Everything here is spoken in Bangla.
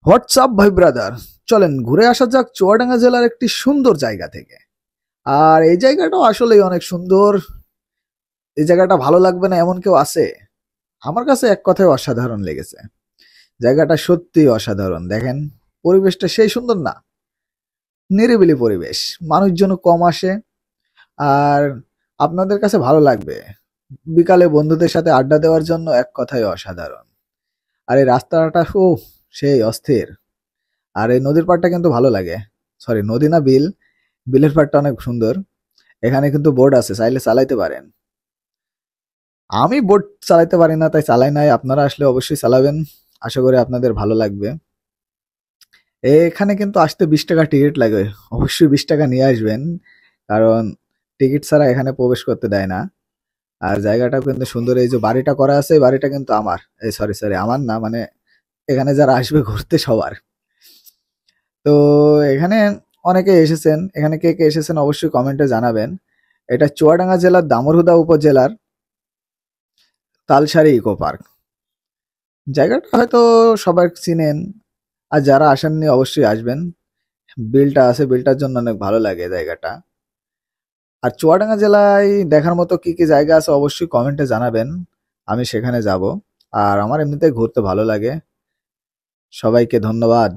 হোয়াটসঅ্যাপ ভাই ব্রাদার, চলেন ঘুরে আসা যাক চুয়াডাঙ্গা জেলার একটি সুন্দর জায়গা থেকে। আর এই জায়গাটাও আসলেই অনেক সুন্দর। এই জায়গাটা ভালো লাগবে না এমন কেউ আছে? আমার কাছে এক কথায় অসাধারণ লেগেছে। জায়গাটা সত্যি অসাধারণ। দেখেন, পরিবেশটা সেই সুন্দর না? নিরিবিলি পরিবেশ, মানুষজন কম আসে। আর আপনাদের কাছে ভালো লাগবে। বিকালে বন্ধুদের সাথে আড্ডা দেওয়ার জন্য এক কথায় অসাধারণ। আর এই রাস্তাটা সেই অস্থির। আর এই নদীর পাড়টা কিন্তু ভালো লাগে। সরি, নদী না, বিল। বিলের পাড়টা অনেক সুন্দর। এখানে কিন্তু বোট আছে, চাইলে চালাইতে পারেন। আমি বোট চালাইতে পারি না, তাই চালাই নাই। আপনারা আসলে অবশ্যই চালাবেন, আশা করি আপনাদের ভালো লাগবে। এখানে কিন্তু আসতে 20 টাকা টিকিট লাগে। অবশ্যই 20 টাকা নিয়ে আসবেন, কারণ টিকিট ছাড়া এখানে প্রবেশ করতে দেয় না। আর জায়গাটাও কিন্তু সুন্দর। এই যে বাড়িটা করা আছে, এই বাড়িটা কিন্তু আমার। এই সরি সরি, আমার না, মানে এখানে যারা আসবে ঘুরতে সবার। তো এখানে অনেকে এসেছেন। এখানে কে কে এসেছেন অবশ্যই কমেন্টে জানাবেন। এটা চুয়াডাঙ্গা জেলার দামুড়হুদা উপজেলার তালসারি ইকো পার্ক। জায়গাটা হয়তো সবাই চিনেন, আর যারা আসেননি অবশ্যই আসবেন। বিলটা আছে, বিলটার জন্য অনেক ভালো লাগে জায়গাটা। আর চুয়াডাঙ্গা জেলায় দেখার মতো কি কি জায়গা আছে অবশ্যই কমেন্টে জানাবেন, আমি সেখানে যাব। আর আমার এমনিতে ঘুরতে ভালো লাগে। সবাইকে ধন্যবাদ।